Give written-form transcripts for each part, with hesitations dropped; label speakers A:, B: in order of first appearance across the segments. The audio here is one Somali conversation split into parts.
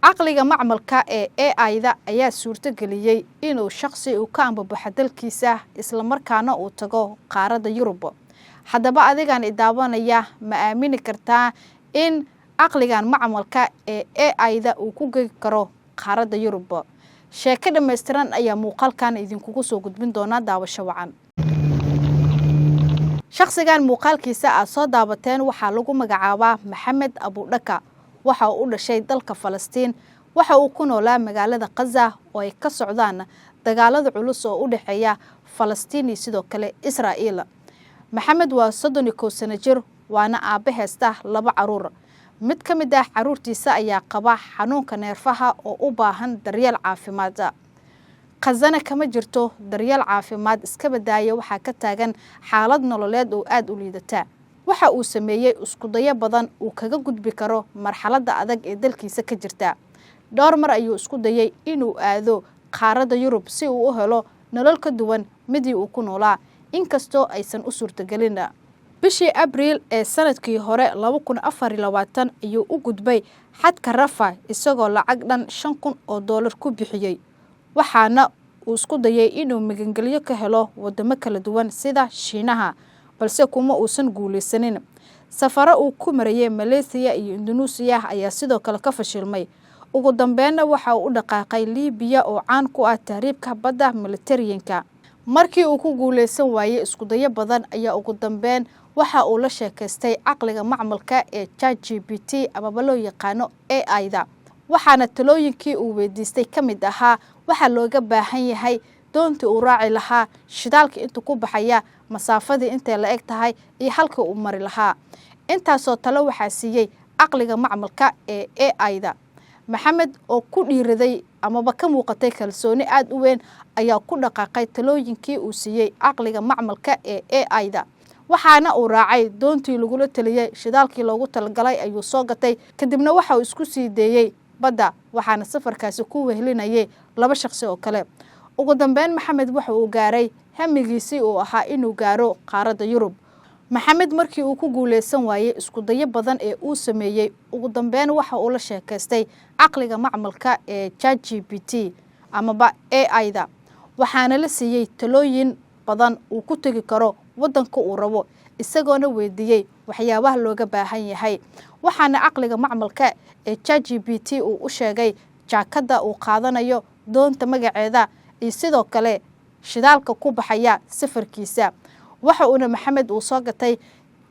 A: caqliga macmalka ee AI-da ayaa suurto geliyay inuu shakhsi uu ka ambabaxo dalkiisa isla markaana uu tago qaaradda Yurub. Haddaba adigan idaawanaya ma aamini kartaa in caqligan macmalka ee AI-da uu ku geli karo qaaradda Yurub? Sheeko dhameystiran ayaa muuqaalkan idinkugu soo gudbin doona daawasho wacan. Shakhsigan muuqaalkiisa aad soo daawateen waxaa lagu magacaabaa Maxamed Abudhaka. waxa uu dhashay dalka Falastiin, waxa uu ku noolaa magaalada Gaza oo ay ka socdaan dagaalada culus oo u dhaxeeya Falastiin iyo sidoo kale Israa'iil. Maxamed waa 31 sano jir, waana aabe heesta 2 caruur. Mid ka mid ah caruurtiisa ayaa qaba xanuunka neerfaha oo u baahan daryeel caafimaad. Qazana kama jirto daryeel caafimaad iska badaaya waxa ka taagan xaalad nololeed oo aad u liidata. waxa uu sameeyay isku dayo badan uu kaga gudbi karo marxaladda adag ee dalkiisa ka jirta. Dhowr mar ayuu isku dayay inuu aado qaaradda Yurub si uu u helo nolol ka duwan midii uu ku noolaa, inkastoo aysan u suurtagelin. Bishii Abriil ee sanadkii hore 2024 ayuu u gudbay xadka Rafah isagoo lacag dhan $5,000 ku bixiyay. waxaana uu isku dayay inuu magangeliyo ka helo wadamo kala duwan sida Shiinaha, balse kuma uusan guuleysanin. Safaro uu ku marayay Malaysia iyo Indonesia ayaa sidoo kale ka fashilmay. Ugu dambeynna waxa uu u dhaqaaqay Liibiya oo caan ku ah tahriibka badda Mediterranean-ka. Markii uu ku guuleysan waayay isku dayo badan ayaa ugu dambeyn waxa uu la sheekaystay caqliga macmalka ee ChatGPT ama loo yaqaano AI-da. waxaana talooyinkii uu weydiistay ka mid ahaa waxa looga baahan yahay doontii uu raaci lahaa, shidaalka inta ku baxaya, masaafadii intee la eg tahay iyo halka uu mari lahaa. intaasoo talo waxaa siiyay caqliga macmalka ee AI-da. Maxamed oo ku dhiiriday amaba ka muuqatay kalsooni aad u weyn ayaa ku dhaqaaqay talooyinkii uu siiyay caqliga macmalka ee AI-da. waxaana uu raacay doontii lagula taliyay, shidaalkii loogu talagalay ayuu soo gatay, kadibna waxa uu isku sii deeyay badda, waxaana safarkaasi ku wehlinayay 2 shakhsi oo kale. ugu dambeyn Maxamed waxa uu gaaray hamigiisii uu ahaa inuu gaaro qaaradda Yurub. Maxamed markii uu ku guuleysan waayay isku dayo badan ee uu sameeyay, ugu dambeyn waxa uu la sheekaystay caqliga macmalka ee ChatGPT amaba AI-da. waxaana la siiyay talooyin badan uu ku tagi karo wadanka uu rabo, isagoona weydiiyay waxyaabaha looga baahan yahay. waxaana caqliga macmalka ee ChatGPT uu u sheegay jaakada uu qaadanayo, doonta magaceeda iyo sidoo kale shidaalka ku baxaya safarkiisa. waxa uuna Maxamed uu soo gatay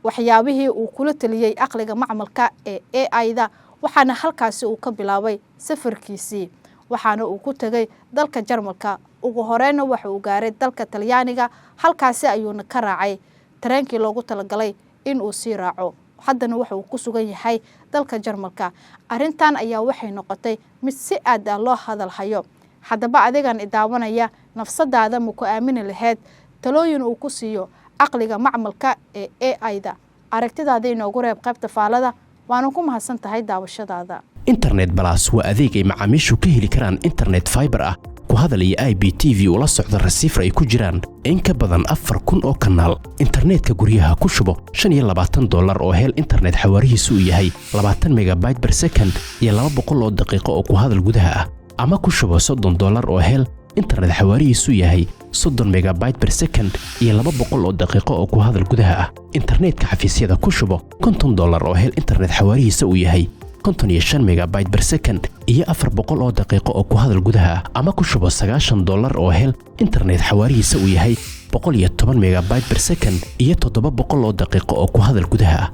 A: waxyaabihii uu kula taliyay caqliga macmalka ee AI-da, waxaana halkaasi uu ka bilaabay safarkiisii. waxaana uu ku tagay dalka Jarmalka. ugu horeeyna waxa uu gaaray dalka Talyaaniga, halkaasi ayuuna ka raacay tareenkii loogu talagalay in uu sii raaco. haddana waxa uu ku sugan yahay dalka Jarmalka. arrintan ayaa waxay noqotay mid si aad ah loo hadal hayo. haddaba adigan idaawanaya, nafsadaada ma ku aamini lahayd talooyin uu ku siiyo caqliga macmalka ee AI-da? aragtidaada inoogu reeb qaybta faalada. waana ku mahadsan tahay daawashadaada.
B: internet plus waa adeeg ay macaamiishu ka heli karaan internet fiber ah, ku hadal iyo IPTV ula socda receiver ay ku jiraan in ka badan 4,000 oo kanaal. internetka guryaha ku shubo $25 oo hel internet xawaarihiisu yahay 20 megabyte per second iyo 200 oo daqiiqo oo ku hadal gudaha ah, ama ku shubo $30 oo hel internet xawaarihiisu yahay 30 megabyte per second iyo 200 oo daqiiqo oo ku hadal gudaha ah. internetka xafiisyada ku shubo $50 oo hel internet xawaarihiisu yahay 55 megabyte per second iyo 400 oo daqiiqo oo ku hadal gudaha ah, ama ku shubo $90 oo hel internet xawaarihiisu yahay 110 megabyte per second iyo 700 oo daqiiqo oo ku hadal gudaha ah.